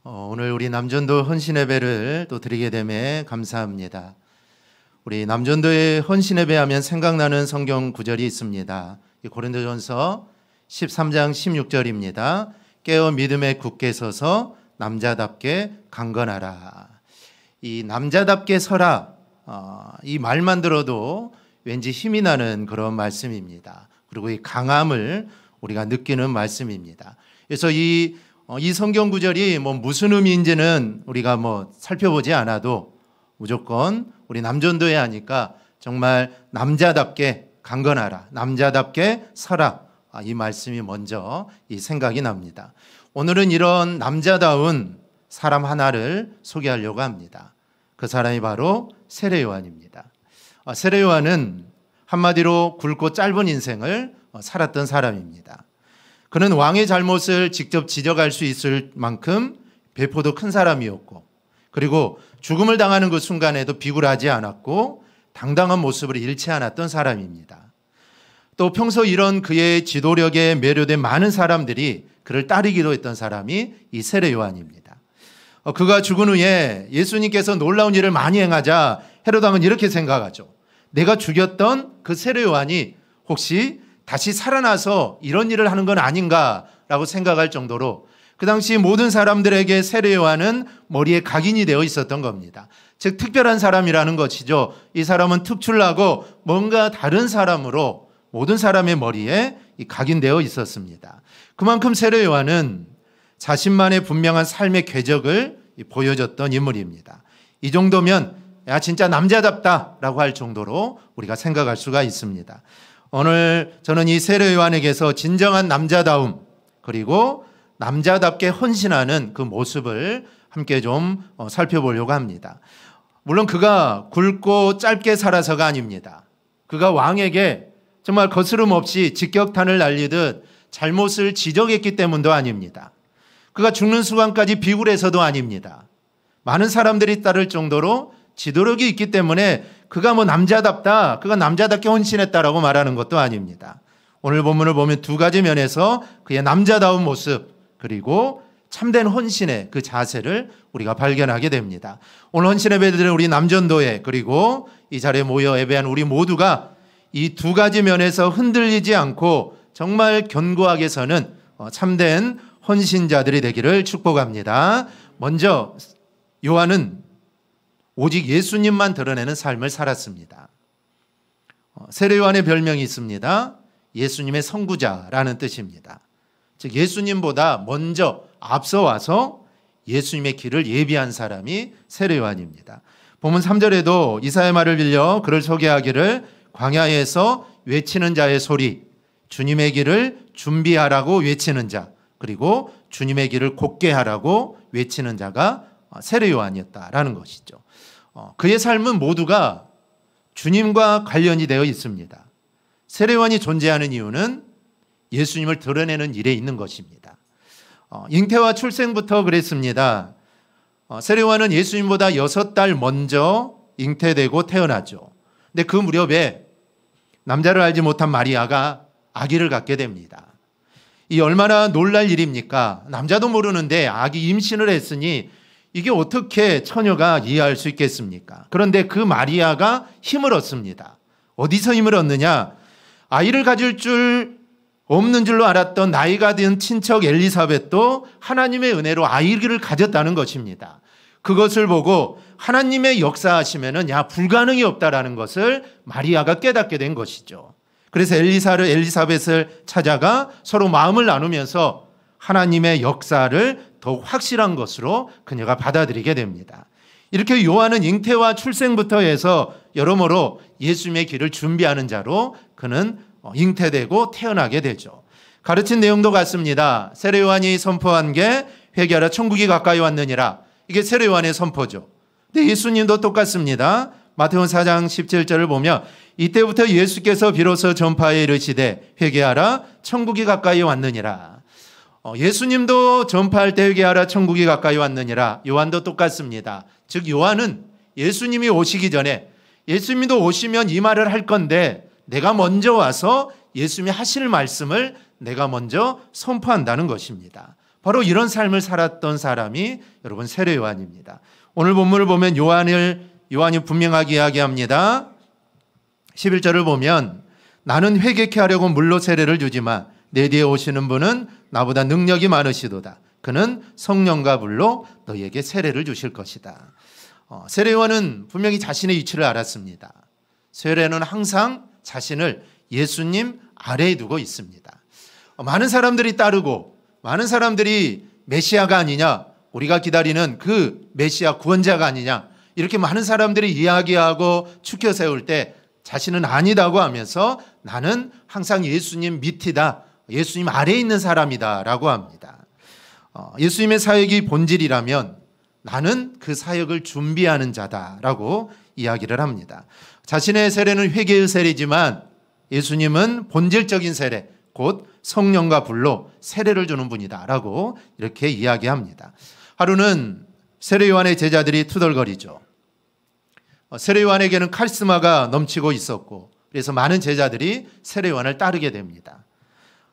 오늘 우리 남전도 헌신예배를 또 드리게 됨에 감사합니다. 우리 남전도의 헌신예배하면 생각나는 성경 구절이 있습니다. 고린도전서 13장 16절입니다. 깨어 믿음에 굳게 서서 남자답게 강건하라. 이 남자답게 서라, 이 말만 들어도 왠지 힘이 나는 그런 말씀입니다. 그리고 이 강함을 우리가 느끼는 말씀입니다. 그래서 이 성경 구절이 무슨 의미인지는 우리가 살펴보지 않아도 무조건 우리 남전도에 하니까 정말 남자답게 강건하라, 남자답게 서라, 이 말씀이 먼저 이 생각이 납니다. 오늘은 이런 남자다운 사람 하나를 소개하려고 합니다. 그 사람이 바로 세례 요한입니다. 세례 요한은 한마디로 굵고 짧은 인생을 살았던 사람입니다. 그는 왕의 잘못을 직접 지적할 수 있을 만큼 배포도 큰 사람이었고, 그리고 죽음을 당하는 그 순간에도 비굴하지 않았고 당당한 모습을 잃지 않았던 사람입니다. 또 평소 이런 그의 지도력에 매료된 많은 사람들이 그를 따르기도 했던 사람이 이 세례 요한입니다. 그가 죽은 후에 예수님께서 놀라운 일을 많이 행하자 헤롯 왕은 이렇게 생각하죠. 내가 죽였던 그 세례 요한이 혹시 다시 살아나서 이런 일을 하는 건 아닌가라고 생각할 정도로 그 당시 모든 사람들에게 세례 요한은 머리에 각인이 되어 있었던 겁니다. 즉 특별한 사람이라는 것이죠. 이 사람은 특출나고 뭔가 다른 사람으로 모든 사람의 머리에 각인되어 있었습니다. 그만큼 세례 요한은 자신만의 분명한 삶의 궤적을 보여줬던 인물입니다. 이 정도면 야 진짜 남자답다라고 할 정도로 우리가 생각할 수가 있습니다. 오늘 저는 이 세례 요한에게서 진정한 남자다움, 그리고 남자답게 헌신하는 그 모습을 함께 좀 살펴보려고 합니다. 물론 그가 굵고 짧게 살아서가 아닙니다. 그가 왕에게 정말 거스름 없이 직격탄을 날리듯 잘못을 지적했기 때문도 아닙니다. 그가 죽는 순간까지 비굴해서도 아닙니다. 많은 사람들이 따를 정도로 지도력이 있기 때문에 그가 남자답다, 그가 남자답게 헌신했다라고 말하는 것도 아닙니다. 오늘 본문을 보면 두 가지 면에서 그의 남자다운 모습, 그리고 참된 헌신의 그 자세를 우리가 발견하게 됩니다. 오늘 헌신 예배드리는 우리 남전도에, 그리고 이 자리에 모여 예배한 우리 모두가 이 두 가지 면에서 흔들리지 않고 정말 견고하게 서는 참된 헌신자들이 되기를 축복합니다. 먼저 요한은 오직 예수님만 드러내는 삶을 살았습니다. 세례 요한의 별명이 있습니다. 예수님의 선구자라는 뜻입니다. 즉 예수님보다 먼저 앞서 와서 예수님의 길을 예비한 사람이 세례 요한입니다. 본문 3절에도 이사야의 말을 빌려 그를 소개하기를 광야에서 외치는 자의 소리, 주님의 길을 준비하라고 외치는 자, 그리고 주님의 길을 곧게 하라고 외치는 자가 세례 요한이었다라는 것이죠. 그의 삶은 모두가 주님과 관련이 되어 있습니다. 세례 요한이 존재하는 이유는 예수님을 드러내는 일에 있는 것입니다. 잉태와 출생부터 그랬습니다. 세례 요한은 예수님보다 6달 먼저 잉태되고 태어나죠. 근데 그 무렵에 남자를 알지 못한 마리아가 아기를 갖게 됩니다. 이 얼마나 놀랄 일입니까? 남자도 모르는데 아기 임신을 했으니 이게 어떻게 처녀가 이해할 수 있겠습니까? 그런데 그 마리아가 힘을 얻습니다. 어디서 힘을 얻느냐? 아이를 가질 줄 없는 줄로 알았던 나이가 든 친척 엘리사벳도 하나님의 은혜로 아이를 가졌다는 것입니다. 그것을 보고 하나님의 역사하시면은 불가능이 없다라는 것을 마리아가 깨닫게 된 것이죠. 그래서 엘리사벳을 찾아가 서로 마음을 나누면서 하나님의 역사를 더욱 확실한 것으로 그녀가 받아들이게 됩니다. 이렇게 요한은 잉태와 출생부터 해서 여러모로 예수님의 길을 준비하는 자로 그는 잉태되고 태어나게 되죠. 가르친 내용도 같습니다. 세례 요한이 선포한 게 회개하라 천국이 가까이 왔느니라. 이게 세례 요한의 선포죠. 근데 예수님도 똑같습니다. 마태복음 4장 17절을 보면 이때부터 예수께서 비로소 전파에 이르시되 회개하라 천국이 가까이 왔느니라. 예수님도 전파할 때 회개하라 천국이 가까이 왔느니라. 요한도 똑같습니다. 즉 요한은 예수님이 오시기 전에 예수님도 오시면 이 말을 할 건데 내가 먼저 와서 예수님이 하실 말씀을 내가 먼저 선포한다는 것입니다. 바로 이런 삶을 살았던 사람이 여러분 세례 요한입니다. 오늘 본문을 보면 요한이 분명하게 이야기합니다. 11절을 보면 나는 회개케 하려고 물로 세례를 주지만 내 뒤에 오시는 분은 나보다 능력이 많으시도다. 그는 성령과 불로 너희에게 세례를 주실 것이다. 세례 요한은 분명히 자신의 위치를 알았습니다. 세례는 항상 자신을 예수님 아래에 두고 있습니다. 많은 사람들이 따르고 많은 사람들이 메시아가 아니냐, 우리가 기다리는 그 메시아 구원자가 아니냐, 이렇게 많은 사람들이 이야기하고 추켜 세울 때 자신은 아니다고 하면서 나는 항상 예수님 밑이다, 예수님 아래에 있는 사람이다 라고 합니다. 예수님의 사역이 본질이라면 나는 그 사역을 준비하는 자다라고 이야기를 합니다. 자신의 세례는 회개의 세례지만 예수님은 본질적인 세례, 곧 성령과 불로 세례를 주는 분이다라고 이렇게 이야기합니다. 하루는 세례 요한의 제자들이 투덜거리죠. 세례 요한에게는 카리스마가 넘치고 있었고 그래서 많은 제자들이 세례 요한을 따르게 됩니다.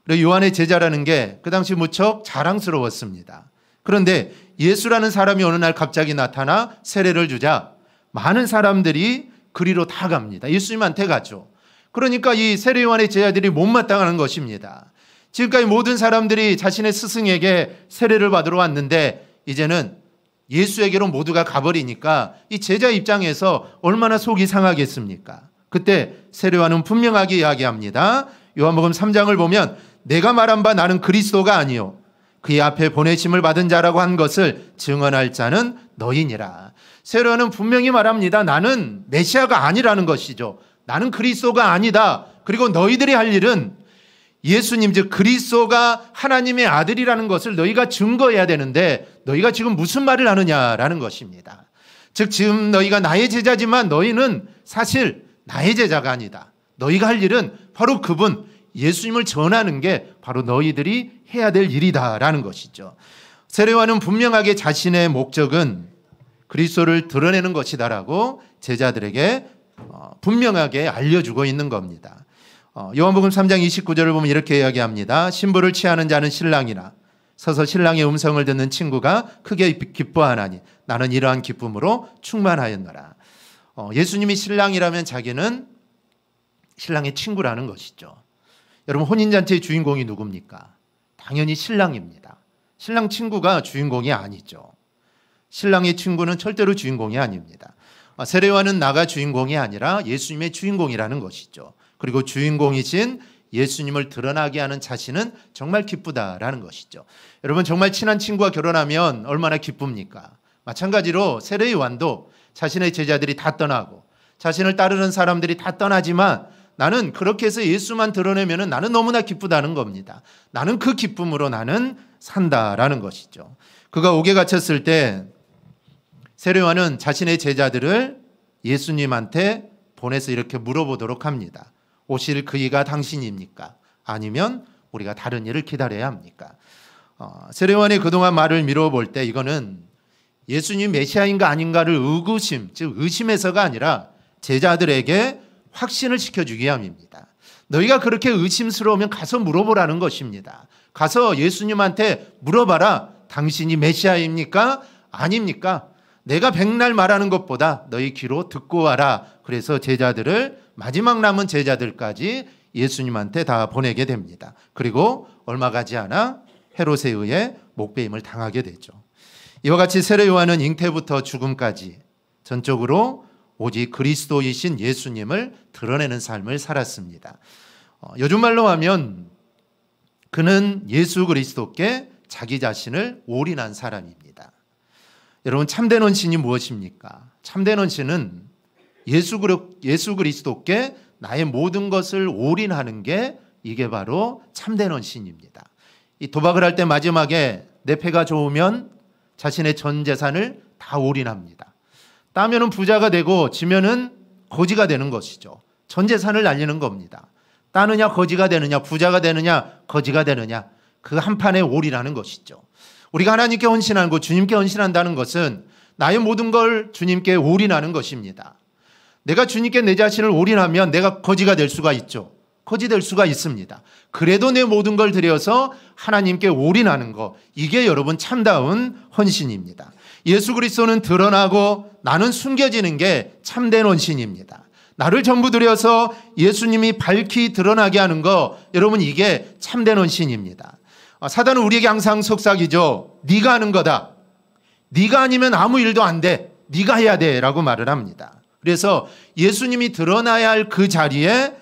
그리고 요한의 제자라는 게 그 당시 무척 자랑스러웠습니다. 그런데 예수라는 사람이 어느 날 갑자기 나타나 세례를 주자 많은 사람들이 그리로 다 갑니다. 예수님한테 가죠. 그러니까 이 세례 요한의 제자들이 못마땅하는 것입니다. 지금까지 모든 사람들이 자신의 스승에게 세례를 받으러 왔는데 이제는 예수에게로 모두가 가버리니까 이 제자 입장에서 얼마나 속이 상하겠습니까? 그때 세례 요한은 분명하게 이야기합니다. 요한복음 3장을 보면 내가 말한 바 나는 그리스도가 아니요 그의 앞에 보내심을 받은 자라고 한 것을 증언할 자는 너희니라. 세례 요한은 분명히 말합니다. 나는 메시아가 아니라는 것이죠. 나는 그리스도가 아니다. 그리고 너희들이 할 일은 예수님 즉 그리스도가 하나님의 아들이라는 것을 너희가 증거해야 되는데 너희가 지금 무슨 말을 하느냐라는 것입니다. 즉 지금 너희가 나의 제자지만 너희는 사실 나의 제자가 아니다. 너희가 할 일은 바로 그분 예수님을 전하는 게 바로 너희들이 해야 될 일이다라는 것이죠. 세례 요한은 분명하게 자신의 목적은 그리스도를 드러내는 것이다라고 제자들에게 분명하게 알려주고 있는 겁니다. 요한복음 3장 29절을 보면 이렇게 이야기합니다. 신부를 취하는 자는 신랑이나 서서 신랑의 음성을 듣는 친구가 크게 기뻐하나니 나는 이러한 기쁨으로 충만하였노라. 예수님이 신랑이라면 자기는 신랑의 친구라는 것이죠. 여러분 혼인잔치의 주인공이 누굽니까? 당연히 신랑입니다. 신랑 친구가 주인공이 아니죠. 신랑의 친구는 절대로 주인공이 아닙니다. 세례 요한은 나가 주인공이 아니라 예수님의 주인공이라는 것이죠. 그리고 주인공이신 예수님을 드러나게 하는 자신은 정말 기쁘다라는 것이죠. 여러분 정말 친한 친구와 결혼하면 얼마나 기쁩니까? 마찬가지로 세례 요한도 자신의 제자들이 다 떠나고 자신을 따르는 사람들이 다 떠나지만 나는 그렇게 해서 예수만 드러내면 나는 너무나 기쁘다는 겁니다. 나는 그 기쁨으로 나는 산다라는 것이죠. 그가 옥에 갇혔을 때 세례 요한은 자신의 제자들을 예수님한테 보내서 이렇게 물어보도록 합니다. 오실 그이가 당신입니까? 아니면 우리가 다른 일을 기다려야 합니까? 세례 요한이 그동안 말을 미뤄볼 때 이거는 예수님 메시아인가 아닌가를 의구심, 즉 의심해서가 아니라 제자들에게 확신을 시켜주기 위함입니다. 너희가 그렇게 의심스러우면 가서 물어보라는 것입니다. 가서 예수님한테 물어봐라. 당신이 메시아입니까? 아닙니까? 내가 백날 말하는 것보다 너희 귀로 듣고 와라. 그래서 제자들을 마지막 남은 제자들까지 예수님한테 다 보내게 됩니다. 그리고 얼마 가지 않아 헤롯에 의해 목배임을 당하게 되죠. 이와 같이 세례 요한은 잉태부터 죽음까지 전적으로 오직 그리스도이신 예수님을 드러내는 삶을 살았습니다. 요즘 말로 하면 그는 예수 그리스도께 자기 자신을 올인한 사람입니다. 여러분 참된 헌신이 무엇입니까? 참된 헌신은 예수 그리스도께 나의 모든 것을 올인하는 게 이게 바로 참된 헌신입니다. 이 도박을 할 때 마지막에 내 패가 좋으면 자신의 전 재산을 다 올인합니다. 따면은 부자가 되고 지면은 거지가 되는 것이죠. 전 재산을 날리는 겁니다. 따느냐 거지가 되느냐 부자가 되느냐 거지가 되느냐 그 한 판에 올인하는 것이죠. 우리가 하나님께 헌신하고 주님께 헌신한다는 것은 나의 모든 걸 주님께 올인하는 것입니다. 내가 주님께 내 자신을 올인하면 내가 거지가 될 수가 있죠. 거지될 수가 있습니다. 그래도 내 모든 걸 들여서 하나님께 올인하는 거, 이게 여러분 참다운 헌신입니다. 예수 그리스도는 드러나고 나는 숨겨지는 게 참된 헌신입니다. 나를 전부 들여서 예수님이 밝히 드러나게 하는 거, 여러분 이게 참된 헌신입니다. 사단은 우리에게 항상 속삭이죠. 네가 하는 거다. 네가 아니면 아무 일도 안 돼. 네가 해야 돼 라고 말을 합니다. 그래서 예수님이 드러나야 할 그 자리에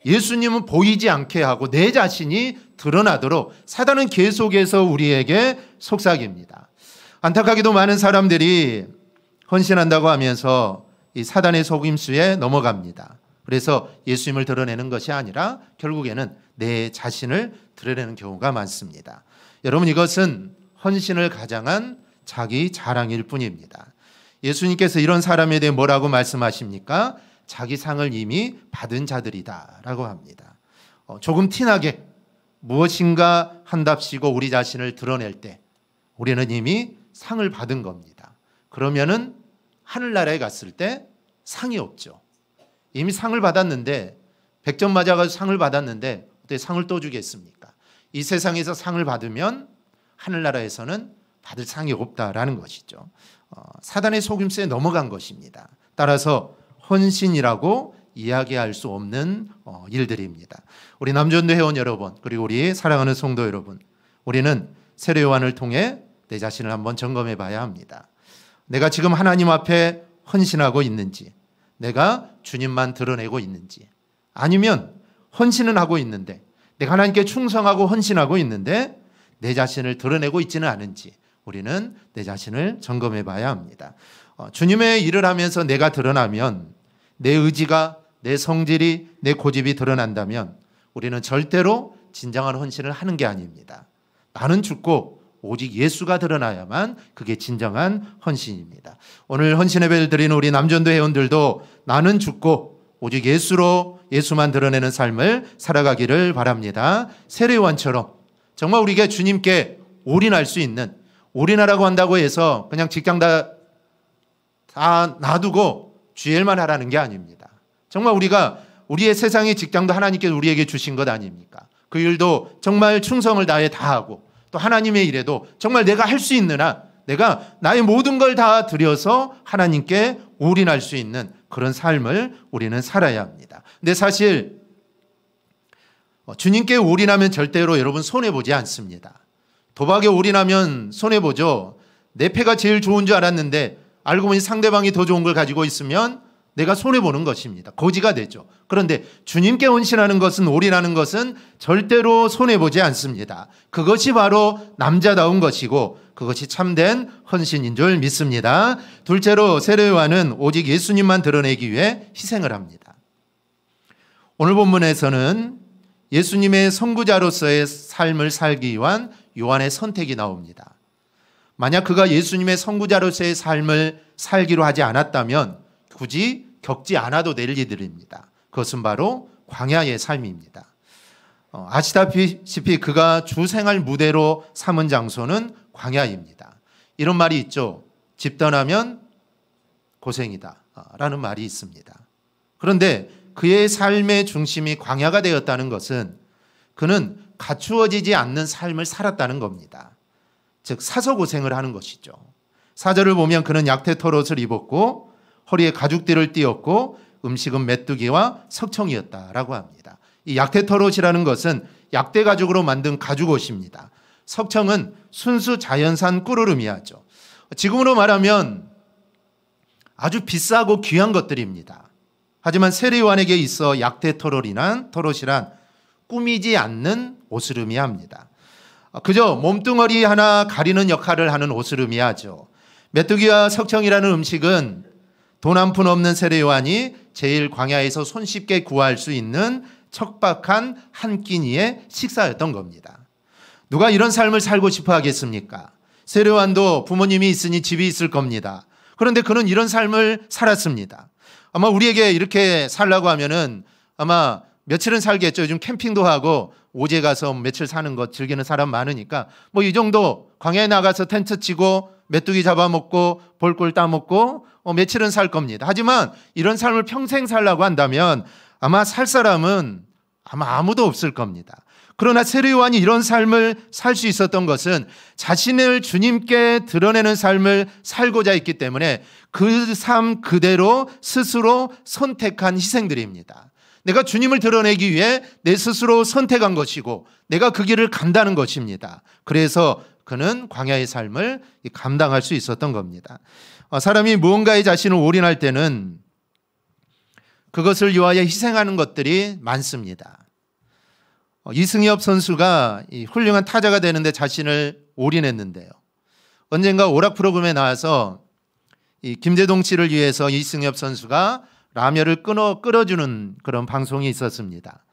예수님은 보이지 않게 하고 내 자신이 드러나도록 사단은 계속해서 우리에게 속삭입니다. 안타깝게도 많은 사람들이 헌신한다고 하면서 이 사단의 속임수에 넘어갑니다. 그래서 예수님을 드러내는 것이 아니라 결국에는 내 자신을 드러내는 경우가 많습니다. 여러분, 이것은 헌신을 가장한 자기 자랑일 뿐입니다. 예수님께서 이런 사람에 대해 뭐라고 말씀하십니까? 자기 상을 이미 받은 자들이다 라고 합니다. 조금 티나게 무엇인가 한답시고 우리 자신을 드러낼 때 우리는 이미 상을 받은 겁니다. 그러면은 하늘나라에 갔을 때 상이 없죠. 이미 상을 받았는데 100점 맞아가지고 상을 받았는데 어떻게 상을 또 주겠습니까? 이 세상에서 상을 받으면 하늘나라에서는 받을 상이 없다라는 것이죠. 사단의 속임수에 넘어간 것입니다. 따라서 헌신이라고 이야기할 수 없는 일들입니다. 우리 남전도 회원 여러분, 그리고 우리 사랑하는 성도 여러분, 우리는 세례 요한을 통해 내 자신을 한번 점검해 봐야 합니다. 내가 지금 하나님 앞에 헌신하고 있는지, 내가 주님만 드러내고 있는지, 아니면 헌신은 하고 있는데 내가 하나님께 충성하고 헌신하고 있는데 내 자신을 드러내고 있지는 않은지 우리는 내 자신을 점검해 봐야 합니다. 주님의 일을 하면서 내가 드러나면, 내 의지가, 내 성질이, 내 고집이 드러난다면 우리는 절대로 진정한 헌신을 하는 게 아닙니다. 나는 죽고 오직 예수가 드러나야만 그게 진정한 헌신입니다. 오늘 헌신 예배를 드리는 우리 남전도 회원들도 나는 죽고 오직 예수만 드러내는 삶을 살아가기를 바랍니다. 세례 요한처럼 정말 우리가 주님께 올인할 수 있는, 올인하라고 한다고 해서 그냥 직장 다 놔두고 주의 일만 하라는 게 아닙니다. 정말 우리의 세상의 직장도 하나님께서 우리에게 주신 것 아닙니까? 그 일도 정말 충성을 다해 다 하고, 또 하나님의 일에도 정말 내가 할 수 있는 한 내가 나의 모든 걸 다 들여서 하나님께 올인할 수 있는 그런 삶을 우리는 살아야 합니다. 근데 사실 주님께 올인하면 절대로 여러분 손해보지 않습니다. 도박에 올인하면 손해보죠. 내 패가 제일 좋은 줄 알았는데 알고 보니 상대방이 더 좋은 걸 가지고 있으면 내가 손해보는 것입니다. 거지가 되죠. 그런데 주님께 헌신하는 것은, 올인하는 것은 절대로 손해보지 않습니다. 그것이 바로 남자다운 것이고 그것이 참된 헌신인 줄 믿습니다. 둘째로 세례 요한은 오직 예수님만 드러내기 위해 희생을 합니다. 오늘 본문에서는 예수님의 선구자로서의 삶을 살기 위한 요한의 선택이 나옵니다. 만약 그가 예수님의 선구자로서의 삶을 살기로 하지 않았다면 굳이 겪지 않아도 될 일들입니다. 그것은 바로 광야의 삶입니다. 아시다시피 그가 주생활 무대로 삼은 장소는 광야입니다. 이런 말이 있죠. 집 떠나면 고생이다 라는 말이 있습니다. 그런데 그의 삶의 중심이 광야가 되었다는 것은 그는 갖추어지지 않는 삶을 살았다는 겁니다. 즉 사서 고생을 하는 것이죠. 4절을 보면 그는 약태털옷을 입었고 허리에 가죽띠를 띠었고 음식은 메뚜기와 석청이었다라고 합니다. 이 약태털옷이라는 것은 약대 가죽으로 만든 가죽옷입니다. 석청은 순수 자연산 꿀을 의미하죠. 지금으로 말하면 아주 비싸고 귀한 것들입니다. 하지만 세례 요한에게 있어 약태털옷이란 꾸미지 않는 옷을 의미합니다. 그저 몸뚱어리 하나 가리는 역할을 하는 옷을 의미하죠. 메뚜기와 석청이라는 음식은 돈 한 푼 없는 세례 요한이 제일 광야에서 손쉽게 구할 수 있는 척박한 한 끼니의 식사였던 겁니다. 누가 이런 삶을 살고 싶어 하겠습니까? 세례 요한도 부모님이 있으니 집이 있을 겁니다. 그런데 그는 이런 삶을 살았습니다. 아마 우리에게 이렇게 살라고 하면은 아마 며칠은 살겠죠. 요즘 캠핑도 하고 오제 가서 며칠 사는 것 즐기는 사람 많으니까 뭐 이 정도 광야에 나가서 텐트 치고 메뚜기 잡아먹고 볼꿀 따먹고 며칠은 살 겁니다. 하지만 이런 삶을 평생 살라고 한다면 아마 살 사람은 아마 아무도 없을 겁니다. 그러나 세례 요한이 이런 삶을 살 수 있었던 것은 자신을 주님께 드러내는 삶을 살고자 했기 때문에 그 삶 그대로 스스로 선택한 희생들입니다. 내가 주님을 드러내기 위해 내 스스로 선택한 것이고 내가 그 길을 간다는 것입니다. 그래서 그는 광야의 삶을 감당할 수 있었던 겁니다. 사람이 무언가에 자신을 올인할 때는 그것을 위하여 희생하는 것들이 많습니다. 이승엽 선수가 훌륭한 타자가 되는데 자신을 올인했는데요. 언젠가 오락 프로그램에 나와서 김재동 씨를 위해서 이승엽 선수가 라면을 끓여주는 그런 방송이 있었습니다.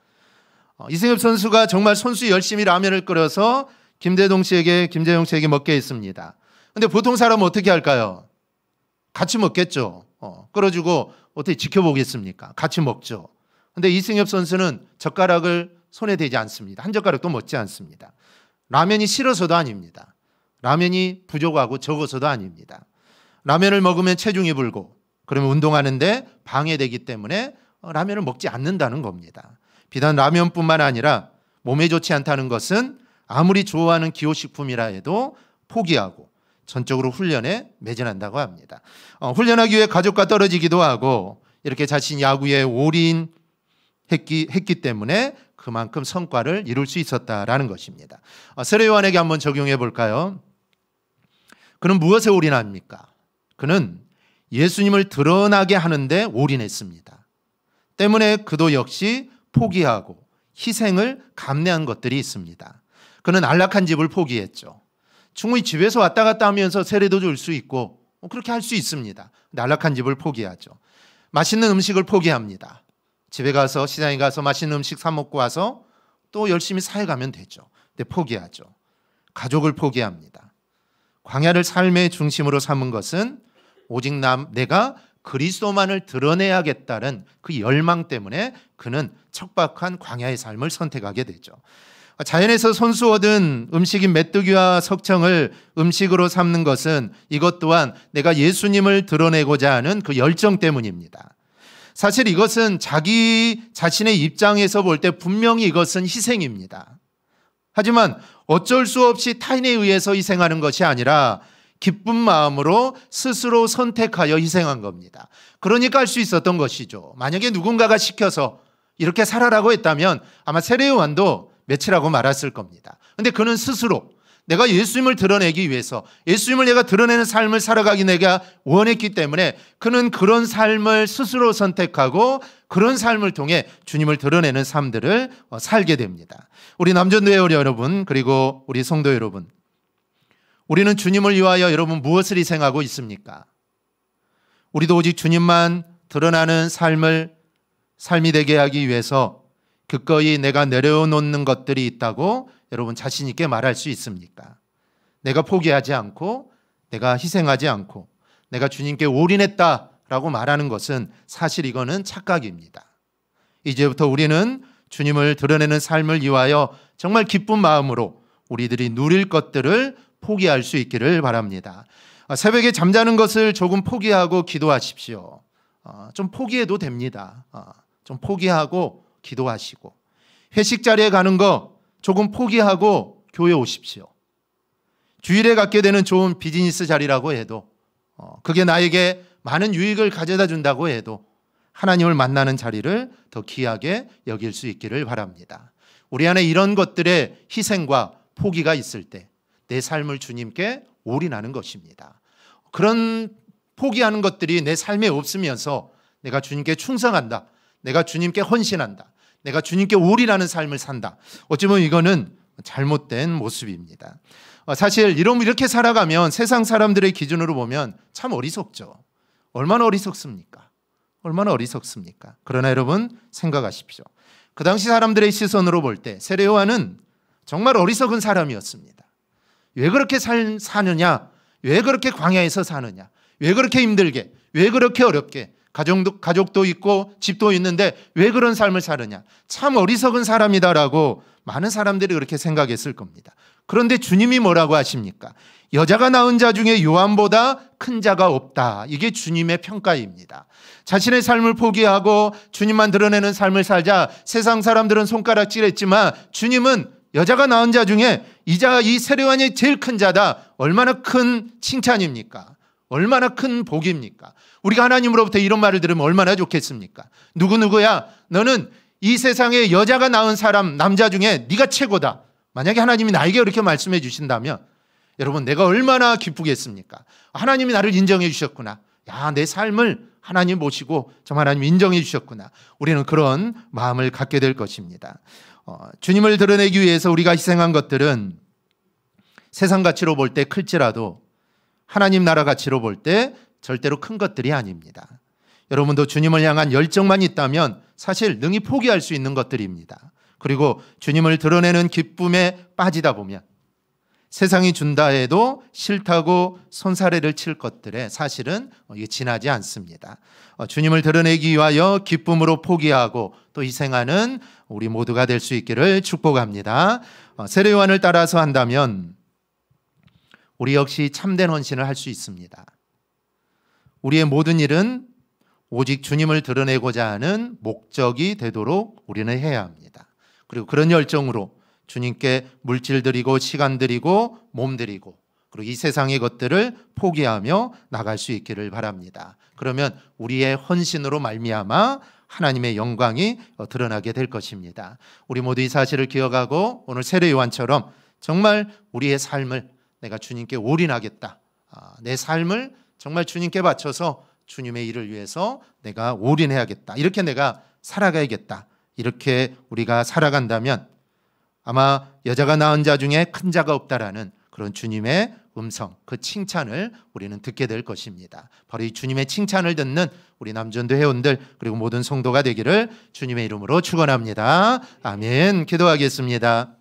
이승엽 선수가 정말 손수 열심히 라면을 끓여서 김재동 씨에게 먹게 했습니다. 근데 보통 사람은 어떻게 할까요? 같이 먹겠죠. 끓여주고 어떻게 지켜보겠습니까? 같이 먹죠. 근데 이승엽 선수는 젓가락을 손에 대지 않습니다. 한 젓가락도 먹지 않습니다. 라면이 싫어서도 아닙니다. 라면이 부족하고 적어서도 아닙니다. 라면을 먹으면 체중이 불고 그러면 운동하는데 방해되기 때문에 라면을 먹지 않는다는 겁니다. 비단 라면뿐만 아니라 몸에 좋지 않다는 것은 아무리 좋아하는 기호식품이라 해도 포기하고 전적으로 훈련에 매진한다고 합니다. 훈련하기 위해 가족과 떨어지기도 하고 이렇게 자신 야구에 올인했기 때문에 그만큼 성과를 이룰 수 있었다라는 것입니다. 세례 요한에게 한번 적용해 볼까요? 그는 무엇에 올인합니까? 그는 예수님을 드러나게 하는데 올인했습니다. 때문에 그도 역시 포기하고 희생을 감내한 것들이 있습니다. 그는 안락한 집을 포기했죠. 충분히 집에서 왔다 갔다 하면서 세례도 줄 수 있고 그렇게 할 수 있습니다. 안락한 집을 포기하죠. 맛있는 음식을 포기합니다. 집에 가서 시장에 가서 맛있는 음식 사 먹고 와서 또 열심히 사회가면 되죠. 근데 포기하죠. 가족을 포기합니다. 광야를 삶의 중심으로 삼은 것은 오직 내가 그리스도만을 드러내야겠다는 그 열망 때문에 그는 척박한 광야의 삶을 선택하게 되죠. 자연에서 손수 얻은 음식인 메뚜기와 석청을 음식으로 삼는 것은 이것 또한 내가 예수님을 드러내고자 하는 그 열정 때문입니다. 사실 이것은 자기 자신의 입장에서 볼 때 분명히 이것은 희생입니다. 하지만 어쩔 수 없이 타인에 의해서 희생하는 것이 아니라 기쁜 마음으로 스스로 선택하여 희생한 겁니다. 그러니까 할 수 있었던 것이죠. 만약에 누군가가 시켜서 이렇게 살아라고 했다면 아마 세례 요한도 며칠하고 말았을 겁니다. 그런데 그는 스스로 내가 예수님을 드러내기 위해서 예수님을 내가 드러내는 삶을 살아가기 내가 원했기 때문에 그는 그런 삶을 스스로 선택하고 그런 삶을 통해 주님을 드러내는 삶들을 살게 됩니다. 우리 남전도회 여러분 그리고 우리 성도 여러분, 우리는 주님을 위하여 여러분 무엇을 희생하고 있습니까? 우리도 오직 주님만 드러나는 삶이 되게 하기 위해서 기꺼이 내가 내려놓는 것들이 있다고 여러분 자신 있게 말할 수 있습니까? 내가 포기하지 않고 내가 희생하지 않고 내가 주님께 올인했다라고 말하는 것은 사실 이거는 착각입니다. 이제부터 우리는 주님을 드러내는 삶을 위하여 정말 기쁜 마음으로 우리들이 누릴 것들을 포기할 수 있기를 바랍니다. 새벽에 잠자는 것을 조금 포기하고 기도하십시오. 좀 포기해도 됩니다. 좀 포기하고 기도하시고 회식 자리에 가는 거 조금 포기하고 교회 오십시오. 주일에 갖게 되는 좋은 비즈니스 자리라고 해도 그게 나에게 많은 유익을 가져다 준다고 해도 하나님을 만나는 자리를 더 귀하게 여길 수 있기를 바랍니다. 우리 안에 이런 것들의 희생과 포기가 있을 때 내 삶을 주님께 올인하는 것입니다. 그런 포기하는 것들이 내 삶에 없으면서 내가 주님께 충성한다, 내가 주님께 헌신한다, 내가 주님께 올인하는 삶을 산다. 어찌 보면 이거는 잘못된 모습입니다. 사실 이렇게 살아가면 세상 사람들의 기준으로 보면 참 어리석죠. 얼마나 어리석습니까? 얼마나 어리석습니까? 그러나 여러분 생각하십시오. 그 당시 사람들의 시선으로 볼 때 세례 요한은 정말 어리석은 사람이었습니다. 왜 그렇게 사느냐? 왜 그렇게 광야에서 사느냐? 왜 그렇게 힘들게? 왜 그렇게 어렵게? 가족도 있고 집도 있는데 왜 그런 삶을 사느냐? 참 어리석은 사람이다라고 많은 사람들이 그렇게 생각했을 겁니다. 그런데 주님이 뭐라고 하십니까? 여자가 낳은 자 중에 요한보다 큰 자가 없다. 이게 주님의 평가입니다. 자신의 삶을 포기하고 주님만 드러내는 삶을 살자 세상 사람들은 손가락질했지만 주님은 여자가 낳은 자 중에 이 세례요한이 제일 큰 자다. 얼마나 큰 칭찬입니까? 얼마나 큰 복입니까? 우리가 하나님으로부터 이런 말을 들으면 얼마나 좋겠습니까? 누구누구야, 너는 이 세상에 여자가 낳은 사람, 남자 중에 네가 최고다. 만약에 하나님이 나에게 그렇게 말씀해 주신다면 여러분, 내가 얼마나 기쁘겠습니까? 하나님이 나를 인정해 주셨구나. 야, 내 삶을 하나님 보시고 정말 하나님 인정해 주셨구나. 우리는 그런 마음을 갖게 될 것입니다. 주님을 드러내기 위해서 우리가 희생한 것들은 세상 가치로 볼 때 클지라도 하나님 나라 가치로 볼 때 절대로 큰 것들이 아닙니다. 여러분도 주님을 향한 열정만 있다면 사실 능히 포기할 수 있는 것들입니다. 그리고 주님을 드러내는 기쁨에 빠지다 보면 세상이 준다 해도 싫다고 손사래를 칠 것들에 사실은 지나지 않습니다. 주님을 드러내기 위하여 기쁨으로 포기하고 또 희생하는 우리 모두가 될 수 있기를 축복합니다. 세례요한을 따라서 한다면 우리 역시 참된 헌신을 할 수 있습니다. 우리의 모든 일은 오직 주님을 드러내고자 하는 목적이 되도록 우리는 해야 합니다. 그리고 그런 열정으로 주님께 물질 드리고 시간 드리고 몸 드리고 그리고 이 세상의 것들을 포기하며 나갈 수 있기를 바랍니다. 그러면 우리의 헌신으로 말미암아 하나님의 영광이 드러나게 될 것입니다. 우리 모두 이 사실을 기억하고 오늘 세례 요한처럼 정말 우리의 삶을 내가 주님께 올인하겠다. 내 삶을 정말 주님께 바쳐서 주님의 일을 위해서 내가 올인해야겠다. 이렇게 내가 살아가야겠다. 이렇게 우리가 살아간다면 아마 여자가 낳은 자 중에 큰 자가 없다라는 그런 주님의 음성, 그 칭찬을 우리는 듣게 될 것입니다. 바로 이 주님의 칭찬을 듣는 우리 남전도 회원들 그리고 모든 성도가 되기를 주님의 이름으로 축원합니다. 아멘. 기도하겠습니다.